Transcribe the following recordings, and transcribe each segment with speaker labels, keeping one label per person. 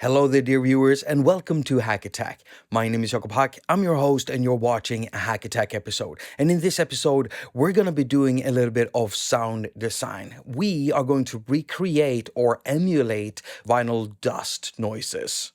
Speaker 1: Hello there, dear viewers, and welcome to attaQ. My name is Jakob. I'm your host, and you're watching a attaQ episode. And in this episode, we're going to be doing a little bit of sound design. We are going to recreate or emulate vinyl dust noises.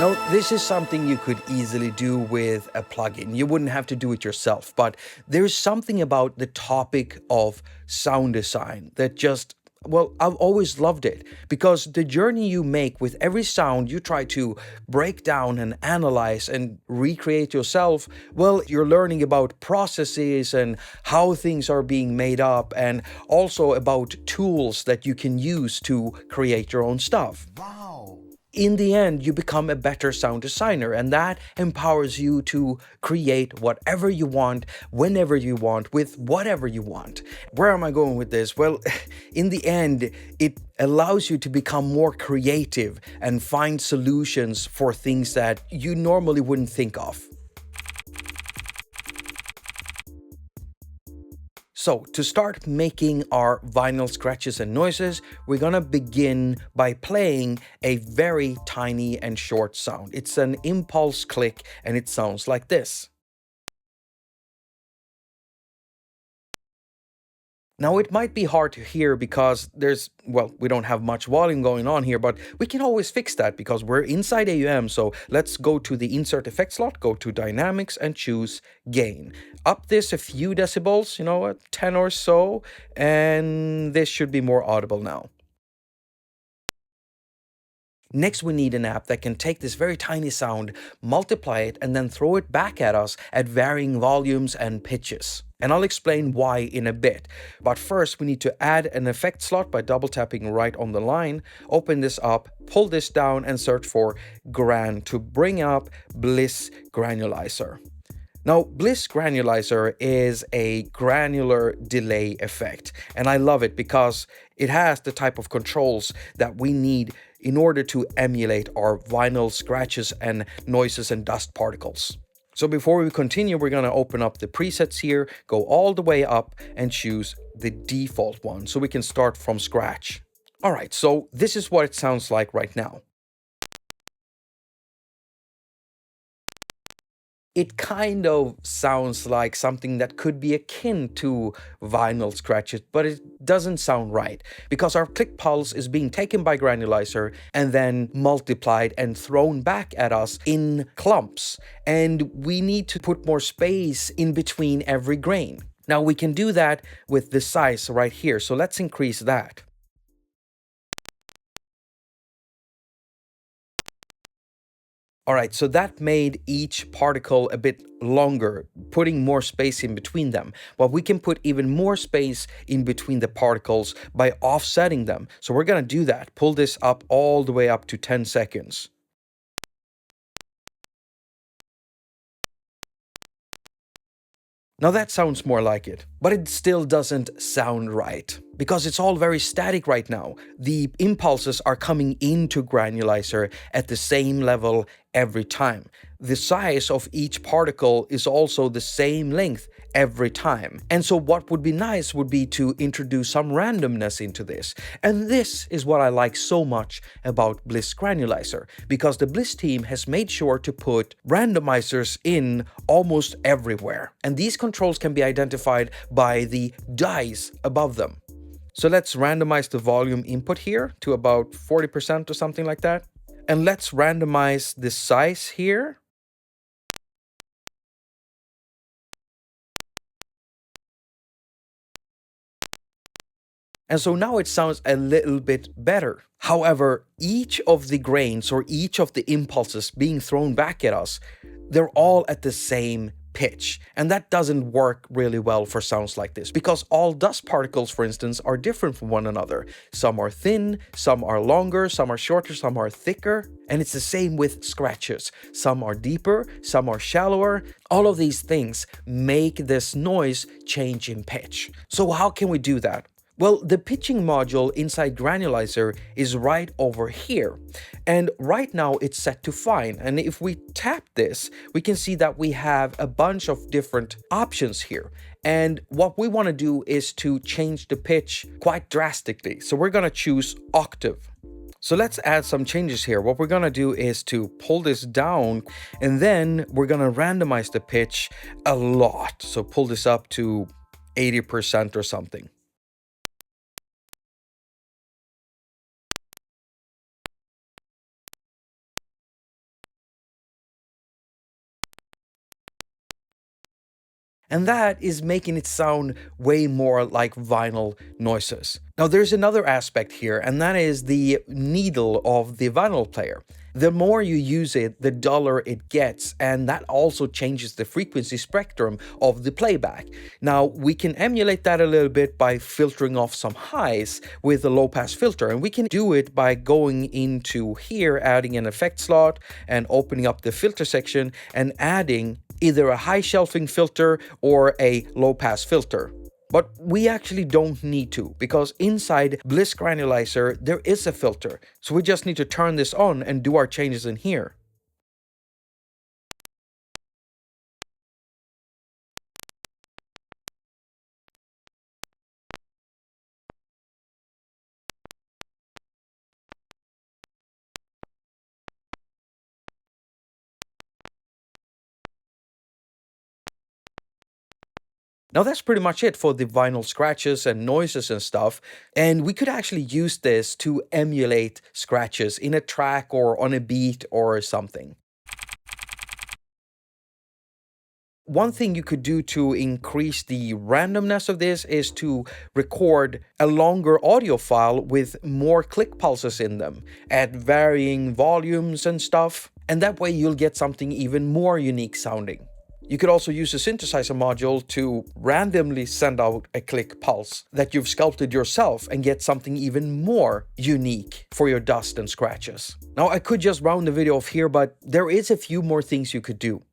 Speaker 1: Now, this is something you could easily do with a plugin. You wouldn't have to do it yourself, but there's something about the topic of sound design that I've always loved it, because the journey you make with every sound you try to break down and analyze and recreate yourself, you're learning about processes and how things are being made up, and also about tools that you can use to create your own stuff.
Speaker 2: Wow.
Speaker 1: In the end, you become a better sound designer, and that empowers you to create whatever you want, whenever you want, with whatever you want. Where am I going with this? Well, in the end, it allows you to become more creative and find solutions for things that you normally wouldn't think of. So, to start making our vinyl scratches and noises, we're gonna begin by playing a very tiny and short sound. It's an impulse click, and it sounds like this. Now, it might be hard to hear because we don't have much volume going on here, but we can always fix that because we're inside AUM. So let's go to the Insert Effect slot, go to Dynamics, and choose Gain. Up this a few decibels, 10 or so, and this should be more audible now. Next, we need an app that can take this very tiny sound, multiply it, and then throw it back at us at varying volumes and pitches. And I'll explain why in a bit. But first, we need to add an effect slot by double tapping right on the line. Open this up, pull this down, and search for Gran to bring up Bliss Granulizer. Now, Bliss Granulizer is a granular delay effect, and I love it because it has the type of controls that we need in order to emulate our vinyl scratches and noises and dust particles. So before we continue, we're going to open up the presets here, go all the way up, and choose the default one so we can start from scratch. All right, so this is what it sounds like right now. It kind of sounds like something that could be akin to vinyl scratches, but it doesn't sound right because our click pulse is being taken by Granulizer and then multiplied and thrown back at us in clumps. And we need to put more space in between every grain. Now we can do that with the size right here. So let's increase that. All right, so that made each particle a bit longer, putting more space in between them. But we can put even more space in between the particles by offsetting them. So we're gonna do that. Pull this up all the way up to 10 seconds. Now that sounds more like it, but it still doesn't sound right because it's all very static right now. The impulses are coming into Granulizer at the same level every time. The size of each particle is also the same length every time. And so what would be nice would be to introduce some randomness into this. And this is what I like so much about Bliss Granulizer, because the Bliss team has made sure to put randomizers in almost everywhere. And these controls can be identified by the dice above them. So let's randomize the volume input here to about 40% or something like that. And let's randomize the size here. And so now it sounds a little bit better. However, each of the grains or each of the impulses being thrown back at us, they're all at the same pitch. And that doesn't work really well for sounds like this because all dust particles, for instance, are different from one another. Some are thin, some are longer, some are shorter, some are thicker. And it's the same with scratches. Some are deeper, some are shallower. All of these things make this noise change in pitch. So how can we do that? Well, the pitching module inside Granulizer is right over here. And right now it's set to fine. And if we tap this, we can see that we have a bunch of different options here. And what we want to do is to change the pitch quite drastically. So we're going to choose octave. So let's add some changes here. What we're going to do is to pull this down, and then we're going to randomize the pitch a lot. So pull this up to 80% or something. And that is making it sound way more like vinyl noises. Now there's another aspect here, and that is the needle of the vinyl player. The more you use it, the duller it gets, and that also changes the frequency spectrum of the playback. Now we can emulate that a little bit by filtering off some highs with a low pass filter, and we can do it by going into here, adding an effect slot and opening up the filter section and adding either a high shelving filter or a low pass filter. But we actually don't need to, because inside Bliss Granulizer there is a filter. So we just need to turn this on and do our changes in here. Now that's pretty much it for the vinyl scratches and noises and stuff, and we could actually use this to emulate scratches in a track or on a beat or something. One thing you could do to increase the randomness of this is to record a longer audio file with more click pulses in them at varying volumes and stuff, and that way you'll get something even more unique sounding. You could also use a synthesizer module to randomly send out a click pulse that you've sculpted yourself and get something even more unique for your dust and scratches. Now I could just round the video off here, but there is a few more things you could do.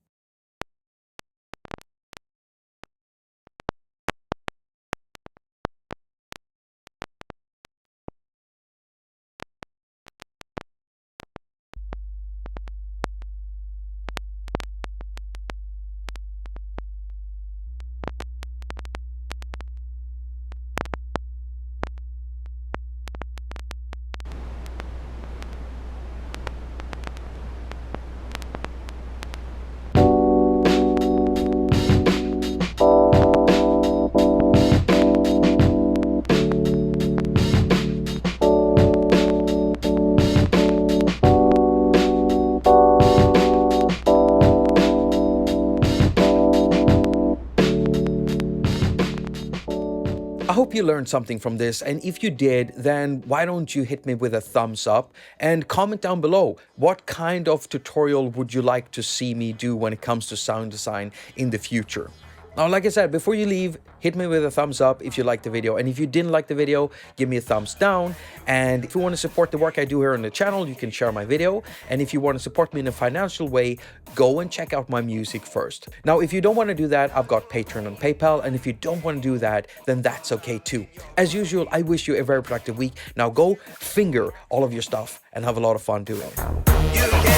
Speaker 1: I hope you learned something from this, and if you did, then why don't you hit me with a thumbs up and comment down below what kind of tutorial would you like to see me do when it comes to sound design in the future. Now, like I said, before you leave, hit me with a thumbs up if you liked the video, and if you didn't like the video, give me a thumbs down. And if you want to support the work I do here on the channel, you can share my video. And if you want to support me in a financial way, go and check out my music first. Now, if you don't want to do that, I've got Patreon and PayPal, and if you don't want to do that, then that's okay too. As usual, I wish you a very productive week. Now go finger all of your stuff and have a lot of fun doing it.